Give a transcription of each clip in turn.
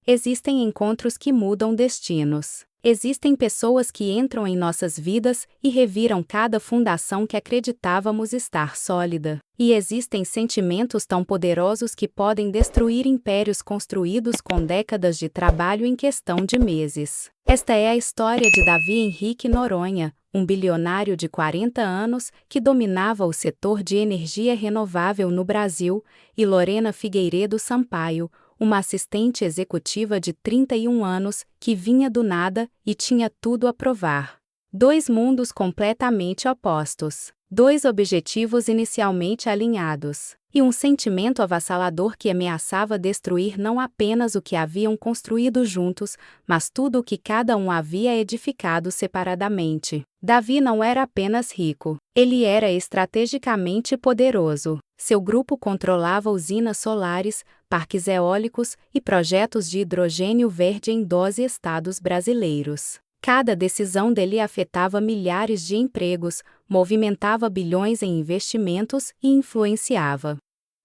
Existem encontros que mudam destinos. Existem pessoas que entram em nossas vidas e reviram cada fundação que acreditávamos estar sólida. E existem sentimentos tão poderosos que podem destruir impérios construídos com décadas de trabalho em questão de meses. Esta é a história de Davi Henrique Noronha, um bilionário de 40 anos que dominava o setor de energia renovável no Brasil, e Lorena Figueiredo Sampaio, uma assistente executiva de 31 anos que vinha do nada e tinha tudo a provar. Dois mundos completamente opostos, dois objetivos inicialmente alinhados, e um sentimento avassalador que ameaçava destruir não apenas o que haviam construído juntos, mas tudo o que cada um havia edificado separadamente. Davi não era apenas rico, ele era estrategicamente poderoso. Seu grupo controlava usinas solares, parques eólicos e projetos de hidrogênio verde em 12 estados brasileiros. Cada decisão dele afetava milhares de empregos, movimentava bilhões em investimentos e influenciava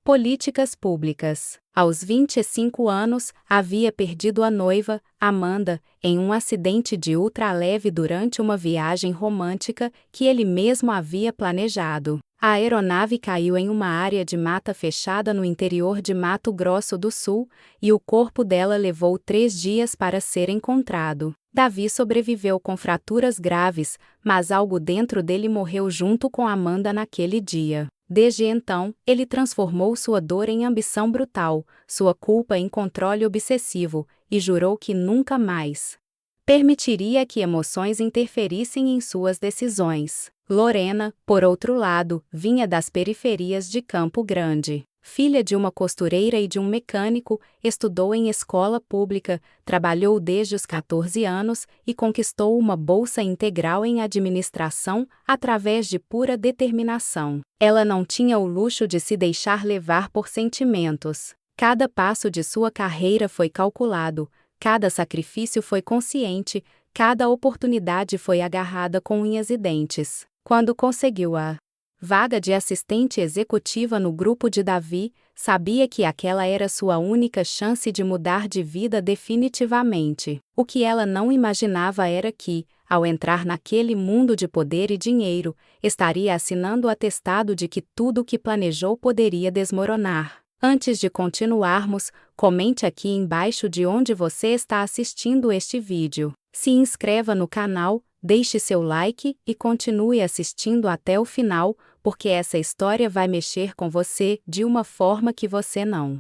políticas públicas. Aos 25 anos, havia perdido a noiva, Amanda, em um acidente de ultraleve durante uma viagem romântica que ele mesmo havia planejado. A aeronave caiu em uma área de mata fechada no interior de Mato Grosso do Sul, e o corpo dela levou 3 dias para ser encontrado. Davi sobreviveu com fraturas graves, mas algo dentro dele morreu junto com Amanda naquele dia. Desde então, ele transformou sua dor em ambição brutal, sua culpa em controle obsessivo, e jurou que nunca mais permitiria que emoções interferissem em suas decisões. Lorena, por outro lado, vinha das periferias de Campo Grande. Filha de uma costureira e de um mecânico, estudou em escola pública, trabalhou desde os 14 anos e conquistou uma bolsa integral em administração através de pura determinação. Ela não tinha o luxo de se deixar levar por sentimentos. Cada passo de sua carreira foi calculado, cada sacrifício foi consciente, cada oportunidade foi agarrada com unhas e dentes. Quando conseguiu a vaga de assistente executiva no grupo de Davi, sabia que aquela era sua única chance de mudar de vida definitivamente. O que ela não imaginava era que, ao entrar naquele mundo de poder e dinheiro, estaria assinando o atestado de que tudo o que planejou poderia desmoronar. Antes de continuarmos, comente aqui embaixo de onde você está assistindo este vídeo. Se inscreva no canal, deixe seu like e continue assistindo até o final, porque essa história vai mexer com você de uma forma que você não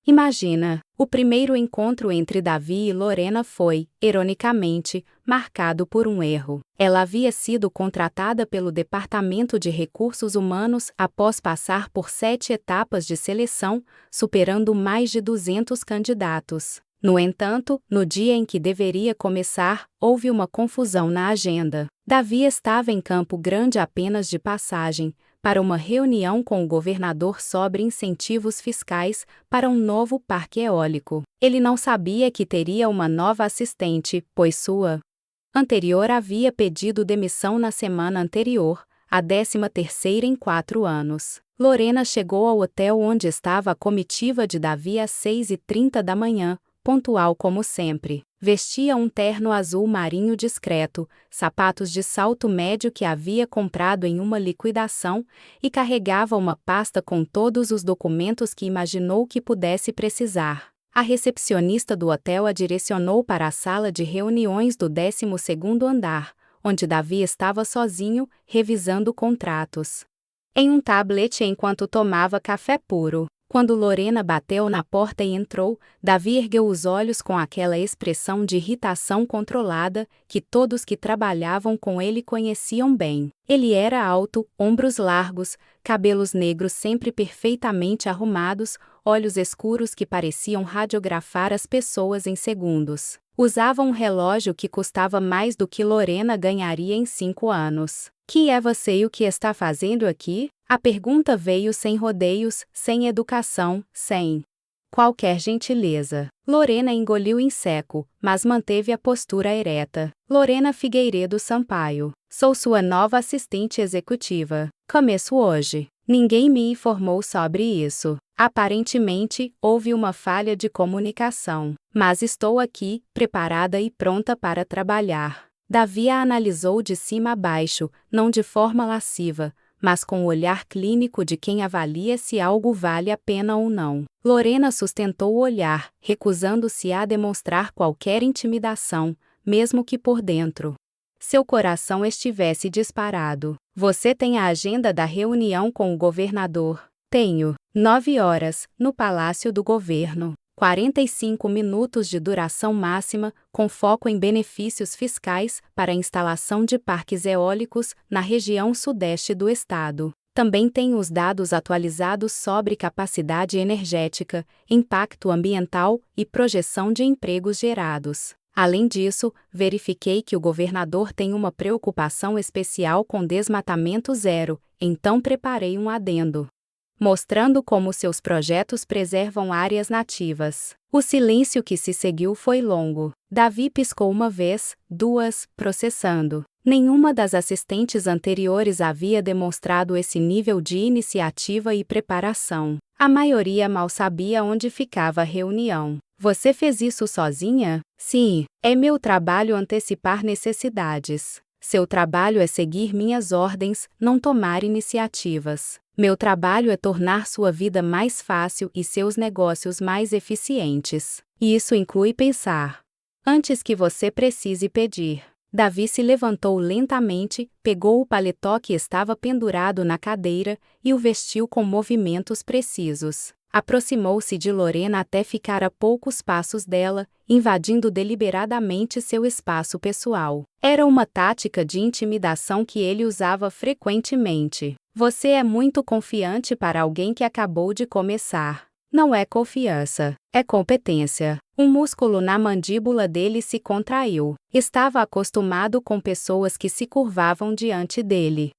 imagina. O primeiro encontro entre Davi e Lorena foi, ironicamente, marcado por um erro. Ela havia sido contratada pelo Departamento de Recursos Humanos após passar por 7 etapas de seleção, superando mais de 200 candidatos. No entanto, no dia em que deveria começar, houve uma confusão na agenda. Davi estava em Campo Grande apenas de passagem, para uma reunião com o governador sobre incentivos fiscais para um novo parque eólico. Ele não sabia que teria uma nova assistente, pois sua anterior havia pedido demissão na semana anterior, a 13ª em 4 anos. Lorena chegou ao hotel onde estava a comitiva de Davi às 6h30 da manhã, pontual como sempre. Vestia um terno azul marinho discreto, sapatos de salto médio que havia comprado em uma liquidação, e carregava uma pasta com todos os documentos que imaginou que pudesse precisar. A recepcionista do hotel a direcionou para a sala de reuniões do 12º andar, onde Davi estava sozinho, revisando contratos em um tablet enquanto tomava café puro. Quando Lorena bateu na porta e entrou, Davi ergueu os olhos com aquela expressão de irritação controlada que todos que trabalhavam com ele conheciam bem. Ele era alto, ombros largos, cabelos negros sempre perfeitamente arrumados, olhos escuros que pareciam radiografar as pessoas em segundos. Usava um relógio que custava mais do que Lorena ganharia em 5 anos. "Que é você e o que está fazendo aqui?" A pergunta veio sem rodeios, sem educação, sem qualquer gentileza. Lorena engoliu em seco, mas manteve a postura ereta. "Lorena Figueiredo Sampaio. Sou sua nova assistente executiva. Começo hoje." Ninguém me informou sobre isso. Aparentemente, houve uma falha de comunicação. Mas estou aqui, preparada e pronta para trabalhar. Davi a analisou de cima a baixo, não de forma lasciva, mas com o olhar clínico de quem avalia se algo vale a pena ou não. Lorena sustentou o olhar, recusando-se a demonstrar qualquer intimidação, mesmo que por dentro seu coração estivesse disparado. Você tem a agenda da reunião com o governador? Tenho. 9 horas, no Palácio do Governo. 45 minutos de duração máxima, com foco em benefícios fiscais para a instalação de parques eólicos na região sudeste do estado. Também tenho os dados atualizados sobre capacidade energética, impacto ambiental e projeção de empregos gerados. Além disso, verifiquei que o governador tem uma preocupação especial com desmatamento zero, então preparei um adendo mostrando como seus projetos preservam áreas nativas. O silêncio que se seguiu foi longo. Davi piscou uma vez, duas, processando. Nenhuma das assistentes anteriores havia demonstrado esse nível de iniciativa e preparação. A maioria mal sabia onde ficava a reunião. Você fez isso sozinha? Sim, é meu trabalho antecipar necessidades. Seu trabalho é seguir minhas ordens, não tomar iniciativas. Meu trabalho é tornar sua vida mais fácil e seus negócios mais eficientes. E isso inclui pensar antes que você precise pedir. Davi se levantou lentamente, pegou o paletó que estava pendurado na cadeira e o vestiu com movimentos precisos. Aproximou-se de Lorena até ficar a poucos passos dela, invadindo deliberadamente seu espaço pessoal. Era uma tática de intimidação que ele usava frequentemente. Você é muito confiante para alguém que acabou de começar. Não é confiança, é competência. Um músculo na mandíbula dele se contraiu. Estava acostumado com pessoas que se curvavam diante dele,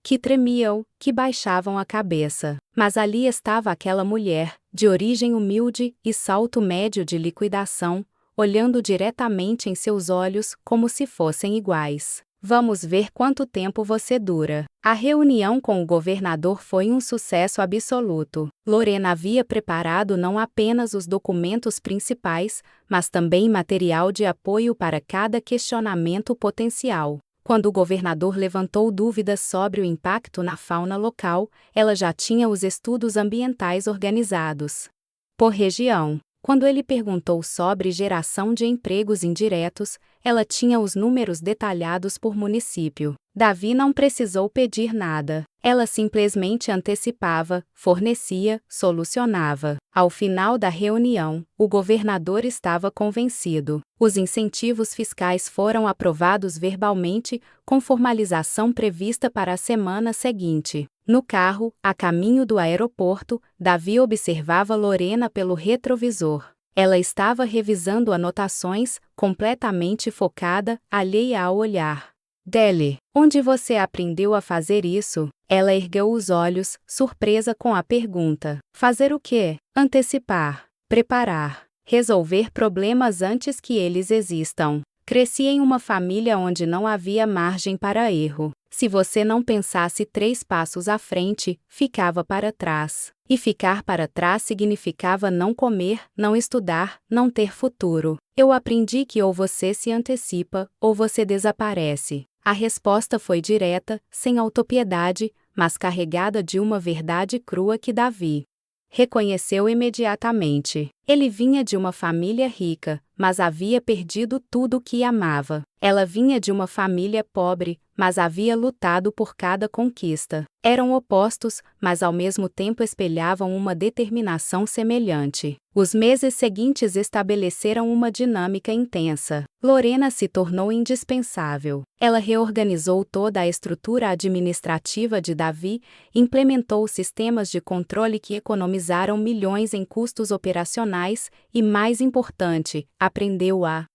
que tremiam, que baixavam a cabeça. Mas ali estava aquela mulher, de origem humilde e salto médio de liquidação, olhando diretamente em seus olhos como se fossem iguais. Vamos ver quanto tempo você dura. A reunião com o governador foi um sucesso absoluto. Lorena havia preparado não apenas os documentos principais, mas também material de apoio para cada questionamento potencial. Quando o governador levantou dúvidas sobre o impacto na fauna local, ela já tinha os estudos ambientais organizados por região. Quando ele perguntou sobre geração de empregos indiretos, ela tinha os números detalhados por município. Davi não precisou pedir nada. Ela simplesmente antecipava, fornecia, solucionava. Ao final da reunião, o governador estava convencido. Os incentivos fiscais foram aprovados verbalmente, com formalização prevista para a semana seguinte. No carro, a caminho do aeroporto, Davi observava Lorena pelo retrovisor. Ela estava revisando anotações, completamente focada, alheia ao olhar dele. Onde você aprendeu a fazer isso? Ela ergueu os olhos, surpresa com a pergunta. Fazer o quê? Antecipar, preparar, resolver problemas antes que eles existam. Cresci em uma família onde não havia margem para erro. Se você não pensasse 3 passos à frente, ficava para trás. E ficar para trás significava não comer, não estudar, não ter futuro. Eu aprendi que ou você se antecipa, ou você desaparece. A resposta foi direta, sem autopiedade, mas carregada de uma verdade crua que Davi reconheceu imediatamente. Ele vinha de uma família rica, mas havia perdido tudo o que amava. Ela vinha de uma família pobre, mas havia lutado por cada conquista. Eram opostos, mas ao mesmo tempo espelhavam uma determinação semelhante. Os meses seguintes estabeleceram uma dinâmica intensa. Lorena se tornou indispensável. Ela reorganizou toda a estrutura administrativa de Davi, implementou sistemas de controle que economizaram milhões em custos operacionais e, mais importante, aprendeu a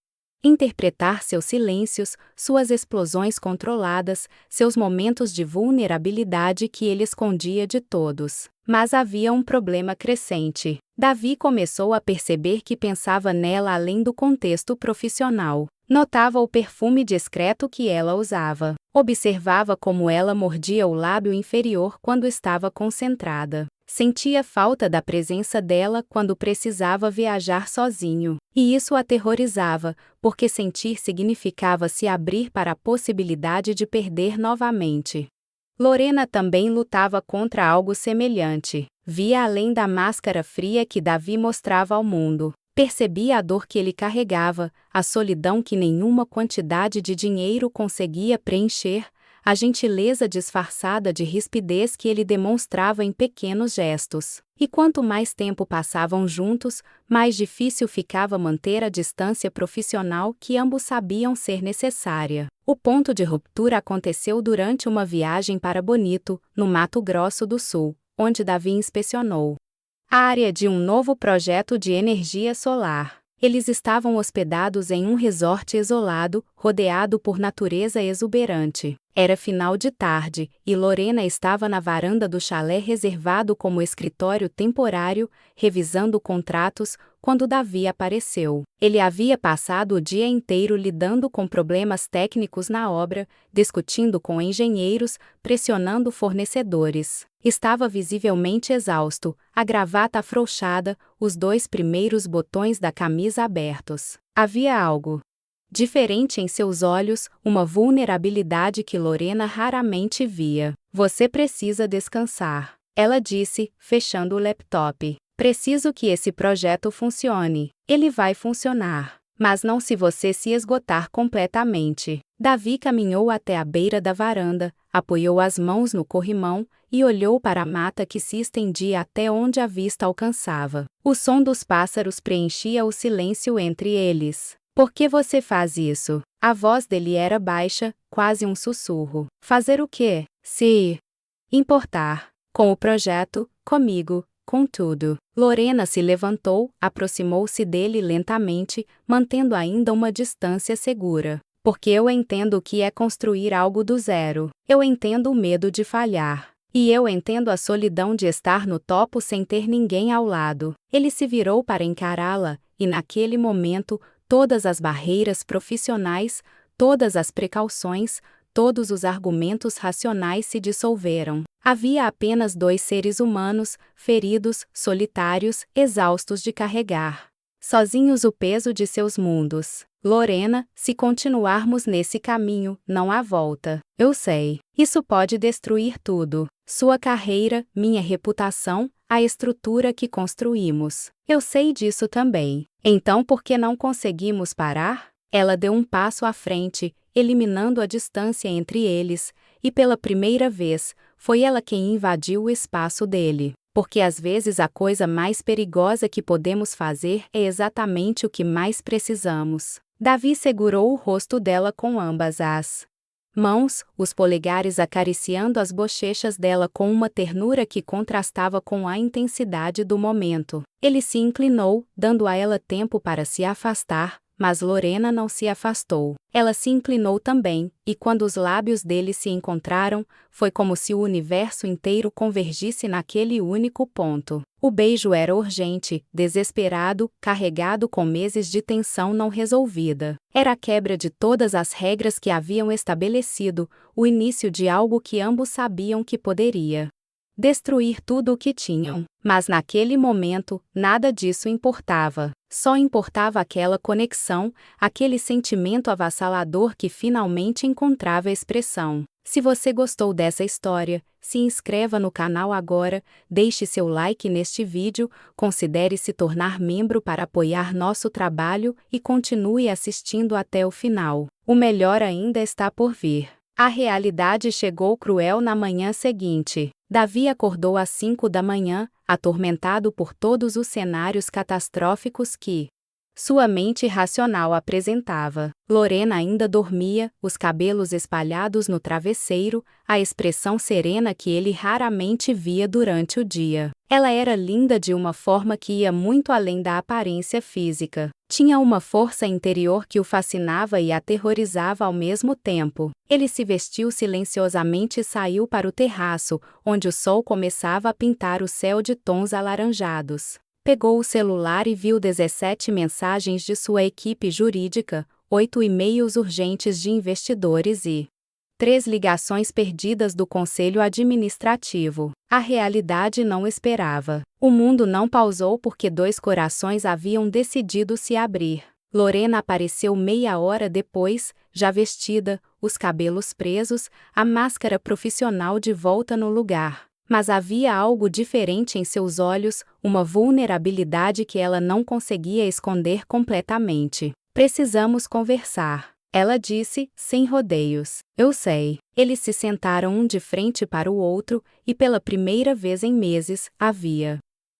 interpretar seus silêncios, suas explosões controladas, seus momentos de vulnerabilidade que ele escondia de todos. Mas havia um problema crescente. Davi começou a perceber que pensava nela além do contexto profissional. Notava o perfume discreto que ela usava. Observava como ela mordia o lábio inferior quando estava concentrada. Sentia falta da presença dela quando precisava viajar sozinho. E isso o aterrorizava, porque sentir significava se abrir para a possibilidade de perder novamente. Lorena também lutava contra algo semelhante. Via além da máscara fria que Davi mostrava ao mundo. Percebia a dor que ele carregava, a solidão que nenhuma quantidade de dinheiro conseguia preencher, a gentileza disfarçada de rispidez que ele demonstrava em pequenos gestos. E quanto mais tempo passavam juntos, mais difícil ficava manter a distância profissional que ambos sabiam ser necessária. O ponto de ruptura aconteceu durante uma viagem para Bonito, no Mato Grosso do Sul, onde Davi inspecionou a área de um novo projeto de energia solar. Eles estavam hospedados em um resort isolado, rodeado por natureza exuberante. Era final de tarde, e Lorena estava na varanda do chalé reservado como escritório temporário, revisando contratos, quando Davi apareceu. Ele havia passado o dia inteiro lidando com problemas técnicos na obra, discutindo com engenheiros, pressionando fornecedores. Estava visivelmente exausto, a gravata afrouxada, os 2 primeiros botões da camisa abertos. Havia algo diferente em seus olhos, uma vulnerabilidade que Lorena raramente via. Você precisa descansar, ela disse, fechando o laptop. Preciso que esse projeto funcione. Ele vai funcionar, mas não se você se esgotar completamente. Davi caminhou até a beira da varanda, apoiou as mãos no corrimão e olhou para a mata que se estendia até onde a vista alcançava. O som dos pássaros preenchia o silêncio entre eles. Por que você faz isso? A voz dele era baixa, quase um sussurro. Fazer o quê? Se importar com o projeto, comigo, com tudo. Lorena se levantou, aproximou-se dele lentamente, mantendo ainda uma distância segura. Porque eu entendo o que é construir algo do zero. Eu entendo o medo de falhar. E eu entendo a solidão de estar no topo sem ter ninguém ao lado. Ele se virou para encará-la, e naquele momento, todas as barreiras profissionais, todas as precauções, todos os argumentos racionais se dissolveram. Havia apenas 2 seres humanos, feridos, solitários, exaustos de carregar sozinhos o peso de seus mundos. Lorena, se continuarmos nesse caminho, não há volta. Eu sei. Isso pode destruir tudo. Sua carreira, minha reputação, a estrutura que construímos. Eu sei disso também. Então por que não conseguimos parar? Ela deu um passo à frente, eliminando a distância entre eles, e pela primeira vez, foi ela quem invadiu o espaço dele. Porque às vezes a coisa mais perigosa que podemos fazer é exatamente o que mais precisamos. Davi segurou o rosto dela com ambas as mãos, os polegares acariciando as bochechas dela com uma ternura que contrastava com a intensidade do momento. Ele se inclinou, dando a ela tempo para se afastar, mas Lorena não se afastou. Ela se inclinou também, e quando os lábios dele se encontraram, foi como se o universo inteiro convergisse naquele único ponto. O beijo era urgente, desesperado, carregado com meses de tensão não resolvida. Era a quebra de todas as regras que haviam estabelecido, o início de algo que ambos sabiam que poderia destruir tudo o que tinham. Mas naquele momento, nada disso importava. Só importava aquela conexão, aquele sentimento avassalador que finalmente encontrava expressão. Se você gostou dessa história, se inscreva no canal agora, deixe seu like neste vídeo, considere se tornar membro para apoiar nosso trabalho e continue assistindo até o final. O melhor ainda está por vir. A realidade chegou cruel na manhã seguinte. Davi acordou às 5 da manhã, atormentado por todos os cenários catastróficos que sua mente racional apresentava. Lorena ainda dormia, os cabelos espalhados no travesseiro, a expressão serena que ele raramente via durante o dia. Ela era linda de uma forma que ia muito além da aparência física. Tinha uma força interior que o fascinava e aterrorizava ao mesmo tempo. Ele se vestiu silenciosamente e saiu para o terraço, onde o sol começava a pintar o céu de tons alaranjados. Pegou o celular e viu 17 mensagens de sua equipe jurídica, 8 e-mails urgentes de investidores e 3 ligações perdidas do Conselho Administrativo. A realidade não esperava. O mundo não pausou porque 2 corações haviam decidido se abrir. Lorena apareceu meia hora depois, já vestida, os cabelos presos, a máscara profissional de volta no lugar. Mas havia algo diferente em seus olhos, uma vulnerabilidade que ela não conseguia esconder completamente. Precisamos conversar. Ela disse, sem rodeios. Eu sei. Eles se sentaram um de frente para o outro, e pela primeira vez em meses, havia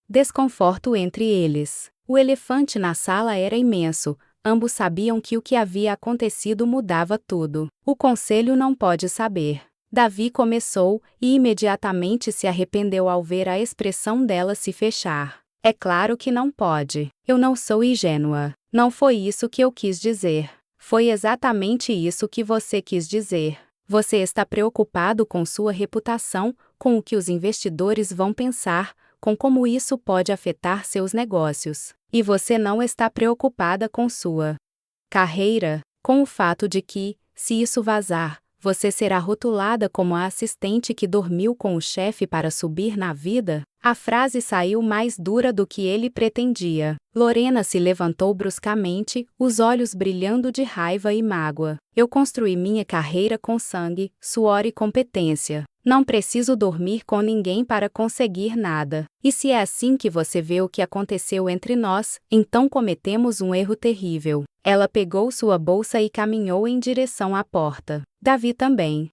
desconforto entre eles. O elefante na sala era imenso. Ambos sabiam que o que havia acontecido mudava tudo. O conselho não pode saber. Davi começou, e imediatamente se arrependeu ao ver a expressão dela se fechar. É claro que não pode. Eu não sou ingênua. Não foi isso que eu quis dizer. Foi exatamente isso que você quis dizer. Você está preocupado com sua reputação, com o que os investidores vão pensar, com como isso pode afetar seus negócios. E você não está preocupada com sua carreira, com o fato de que, se isso vazar, você será rotulada como a assistente que dormiu com o chefe para subir na vida? A frase saiu mais dura do que ele pretendia. Lorena se levantou bruscamente, os olhos brilhando de raiva e mágoa. Eu construí minha carreira com sangue, suor e competência. Não preciso dormir com ninguém para conseguir nada. E se é assim que você vê o que aconteceu entre nós, então cometemos um erro terrível. Ela pegou sua bolsa e caminhou em direção à porta. Davi também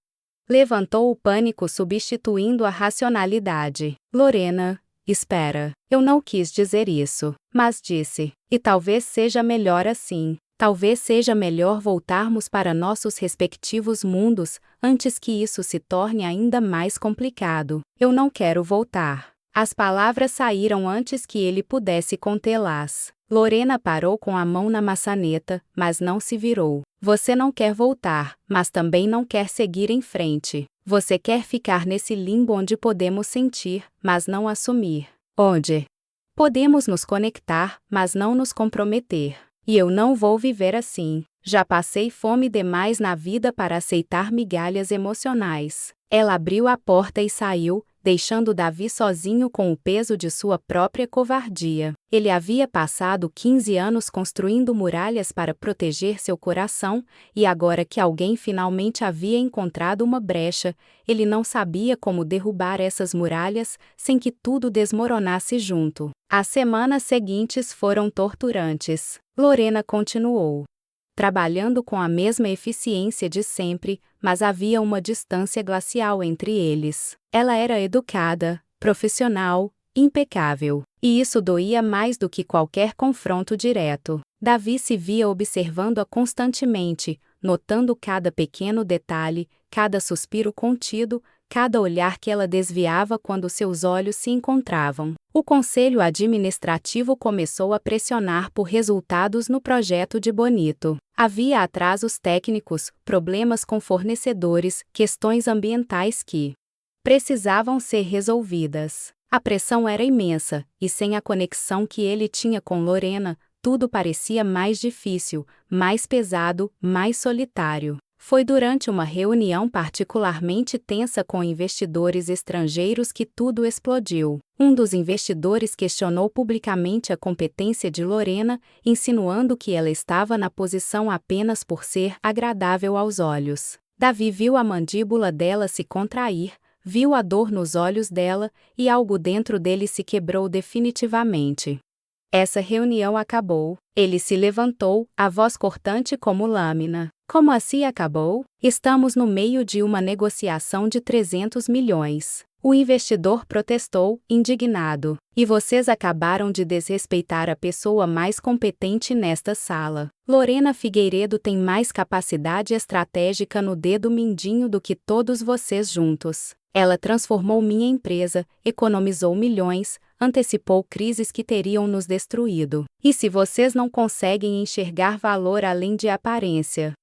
levantou o pânico substituindo a racionalidade. Lorena, espera. Eu não quis dizer isso, mas disse. E talvez seja melhor assim. Talvez seja melhor voltarmos para nossos respectivos mundos, antes que isso se torne ainda mais complicado. Eu não quero voltar. As palavras saíram antes que ele pudesse contê-las. Lorena parou com a mão na maçaneta, mas não se virou. Você não quer voltar, mas também não quer seguir em frente. Você quer ficar nesse limbo onde podemos sentir, mas não assumir. Onde podemos nos conectar, mas não nos comprometer. E eu não vou viver assim. Já passei fome demais na vida para aceitar migalhas emocionais. Ela abriu a porta e saiu, deixando Davi sozinho com o peso de sua própria covardia. Ele havia passado 15 anos construindo muralhas para proteger seu coração, e agora que alguém finalmente havia encontrado uma brecha, ele não sabia como derrubar essas muralhas sem que tudo desmoronasse junto. As semanas seguintes foram torturantes. Lorena continuou trabalhando com a mesma eficiência de sempre, mas havia uma distância glacial entre eles. Ela era educada, profissional, impecável, e isso doía mais do que qualquer confronto direto. Davi se via observando-a constantemente, notando cada pequeno detalhe, cada suspiro contido, cada olhar que ela desviava quando seus olhos se encontravam. O conselho administrativo começou a pressionar por resultados no projeto de Bonito. Havia atrasos técnicos, problemas com fornecedores, questões ambientais que precisavam ser resolvidas. A pressão era imensa, e sem a conexão que ele tinha com Lorena, tudo parecia mais difícil, mais pesado, mais solitário. Foi durante uma reunião particularmente tensa com investidores estrangeiros que tudo explodiu. Um dos investidores questionou publicamente a competência de Lorena, insinuando que ela estava na posição apenas por ser agradável aos olhos. Davi viu a mandíbula dela se contrair, viu a dor nos olhos dela, e algo dentro dele se quebrou definitivamente. Essa reunião acabou. Ele se levantou, a voz cortante como lâmina. Como assim acabou? Estamos no meio de uma negociação de 300 milhões. O investidor protestou, indignado. E vocês acabaram de desrespeitar a pessoa mais competente nesta sala. Lorena Figueiredo tem mais capacidade estratégica no dedo mindinho do que todos vocês juntos. Ela transformou minha empresa, economizou milhões, antecipou crises que teriam nos destruído. E se vocês não conseguem enxergar valor além de aparência,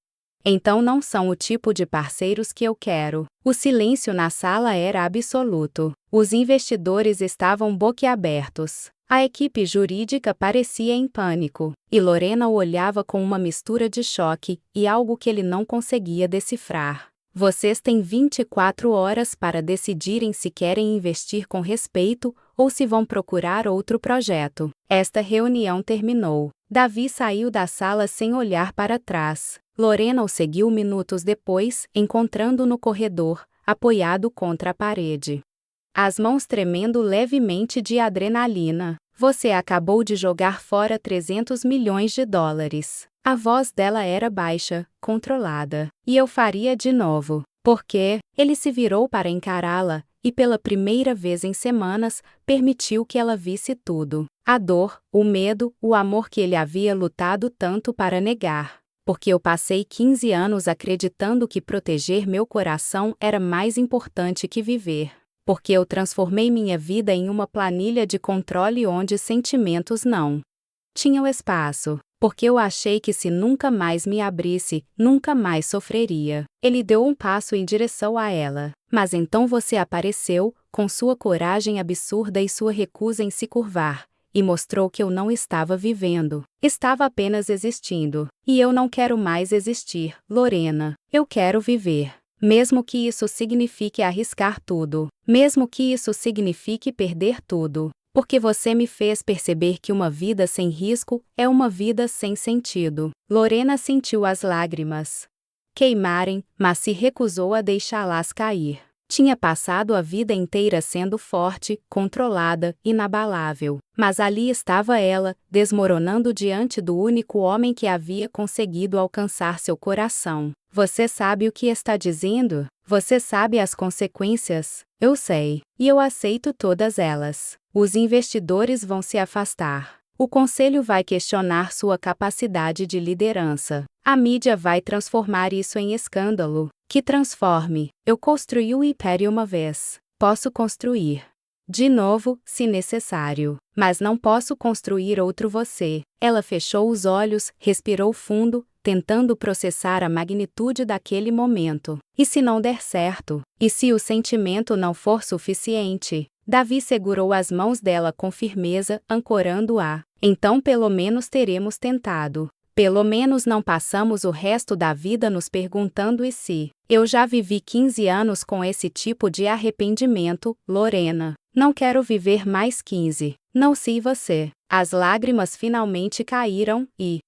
então não são o tipo de parceiros que eu quero. O silêncio na sala era absoluto. Os investidores estavam boquiabertos. A equipe jurídica parecia em pânico, e Lorena o olhava com uma mistura de choque e algo que ele não conseguia decifrar. Vocês têm 24 horas para decidirem se querem investir com respeito ou se vão procurar outro projeto. Esta reunião terminou. Davi saiu da sala sem olhar para trás. Lorena o seguiu minutos depois, encontrando no corredor, apoiado contra a parede. As mãos tremendo levemente de adrenalina. Você acabou de jogar fora 300 milhões de dólares. A voz dela era baixa, controlada. E eu faria de novo. Porque ele se virou para encará-la, e pela primeira vez em semanas, permitiu que ela visse tudo. A dor, o medo, o amor que ele havia lutado tanto para negar. Porque eu passei 15 anos acreditando que proteger meu coração era mais importante que viver. Porque eu transformei minha vida em uma planilha de controle onde sentimentos não tinham espaço. Porque eu achei que se nunca mais me abrisse, nunca mais sofreria. Ele deu um passo em direção a ela. Mas então você apareceu, com sua coragem absurda e sua recusa em se curvar, e mostrou que eu não estava vivendo. Estava apenas existindo. E eu não quero mais existir, Lorena. Eu quero viver. Mesmo que isso signifique arriscar tudo. Mesmo que isso signifique perder tudo. Porque você me fez perceber que uma vida sem risco é uma vida sem sentido. Lorena sentiu as lágrimas queimarem, mas se recusou a deixá-las cair. Tinha passado a vida inteira sendo forte, controlada, inabalável. Mas ali estava ela, desmoronando diante do único homem que havia conseguido alcançar seu coração. Você sabe o que está dizendo? Você sabe as consequências? Eu sei. E eu aceito todas elas. Os investidores vão se afastar. O conselho vai questionar sua capacidade de liderança. A mídia vai transformar isso em escândalo. Que transforme. Eu construí o império uma vez. Posso construir de novo, se necessário. Mas não posso construir outro você. Ela fechou os olhos, respirou fundo, tentando processar a magnitude daquele momento. E se não der certo? E se o sentimento não for suficiente? Davi segurou as mãos dela com firmeza, ancorando-a. Então pelo menos teremos tentado. Pelo menos não passamos o resto da vida nos perguntando e se. Eu já vivi 15 anos com esse tipo de arrependimento, Lorena. Não quero viver mais 15. Não se você. As lágrimas finalmente caíram e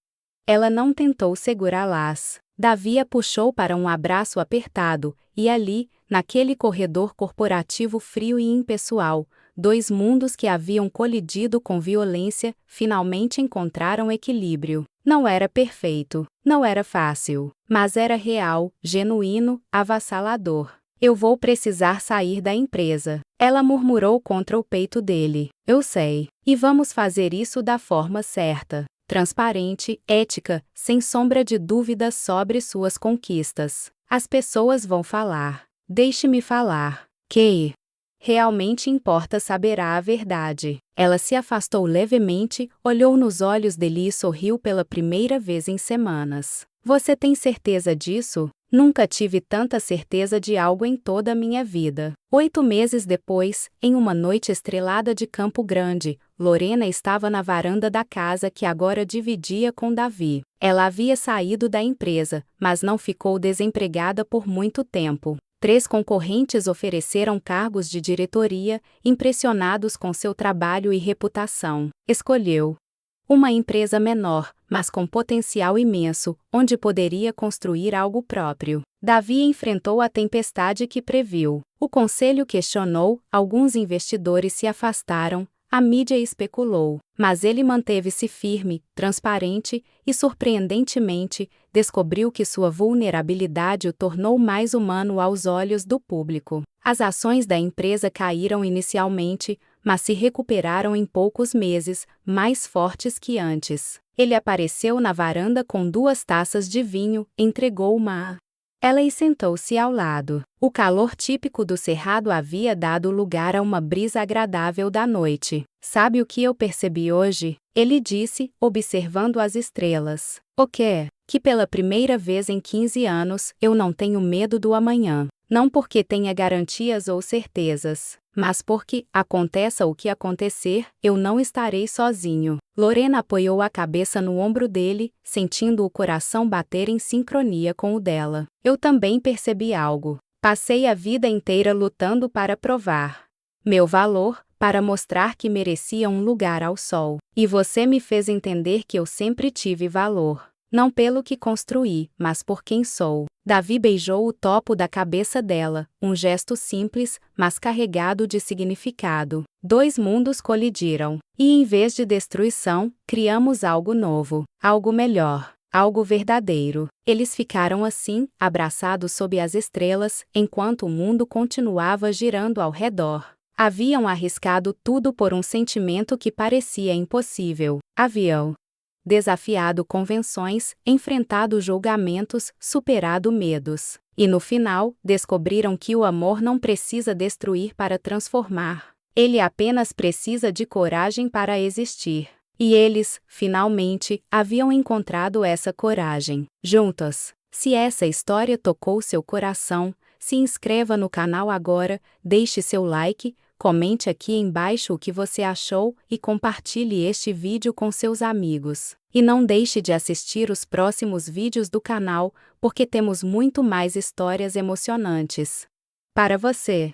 ela não tentou segurá-las. Davi a puxou para um abraço apertado, e ali, naquele corredor corporativo frio e impessoal, dois mundos que haviam colidido com violência, finalmente encontraram equilíbrio. Não era perfeito, não era fácil, mas era real, genuíno, avassalador. Eu vou precisar sair da empresa. Ela murmurou contra o peito dele. Eu sei. E vamos fazer isso da forma certa. Transparente, ética, sem sombra de dúvidas sobre suas conquistas. As pessoas vão falar. Deixe-me falar. Que realmente importa saber a verdade. Ela se afastou levemente, olhou nos olhos dele e sorriu pela primeira vez em semanas. Você tem certeza disso? Nunca tive tanta certeza de algo em toda a minha vida. 8 meses depois, em uma noite estrelada de Campo Grande, Lorena estava na varanda da casa que agora dividia com Davi. Ela havia saído da empresa, mas não ficou desempregada por muito tempo. 3 concorrentes ofereceram cargos de diretoria, impressionados com seu trabalho e reputação. Escolheu uma empresa menor, mas com potencial imenso, onde poderia construir algo próprio. Davi enfrentou a tempestade que previu. O conselho questionou, alguns investidores se afastaram, a mídia especulou, mas ele manteve-se firme, transparente e, surpreendentemente, descobriu que sua vulnerabilidade o tornou mais humano aos olhos do público. As ações da empresa caíram inicialmente, mas se recuperaram em poucos meses, mais fortes que antes. Ele apareceu na varanda com 2 taças de vinho, entregou uma a ela e sentou-se ao lado. O calor típico do cerrado havia dado lugar a uma brisa agradável da noite. Sabe o que eu percebi hoje? Ele disse, observando as estrelas. O quê? Que pela primeira vez em 15 anos, eu não tenho medo do amanhã. Não porque tenha garantias ou certezas, mas porque, aconteça o que acontecer, eu não estarei sozinho. Lorena apoiou a cabeça no ombro dele, sentindo o coração bater em sincronia com o dela. Eu também percebi algo. Passei a vida inteira lutando para provar meu valor, para mostrar que merecia um lugar ao sol. E você me fez entender que eu sempre tive valor. Não pelo que construí, mas por quem sou. Davi beijou o topo da cabeça dela, um gesto simples, mas carregado de significado. Dois mundos colidiram, e em vez de destruição, criamos algo novo, algo melhor, algo verdadeiro. Eles ficaram assim, abraçados sob as estrelas, enquanto o mundo continuava girando ao redor. Haviam arriscado tudo por um sentimento que parecia impossível. Haviam desafiado convenções, enfrentado julgamentos, superado medos. E no final, descobriram que o amor não precisa destruir para transformar. Ele apenas precisa de coragem para existir. E eles, finalmente, haviam encontrado essa coragem. Juntos. Se essa história tocou seu coração, se inscreva no canal agora, deixe seu like, comente aqui embaixo o que você achou e compartilhe este vídeo com seus amigos. E não deixe de assistir os próximos vídeos do canal, porque temos muito mais histórias emocionantes para você.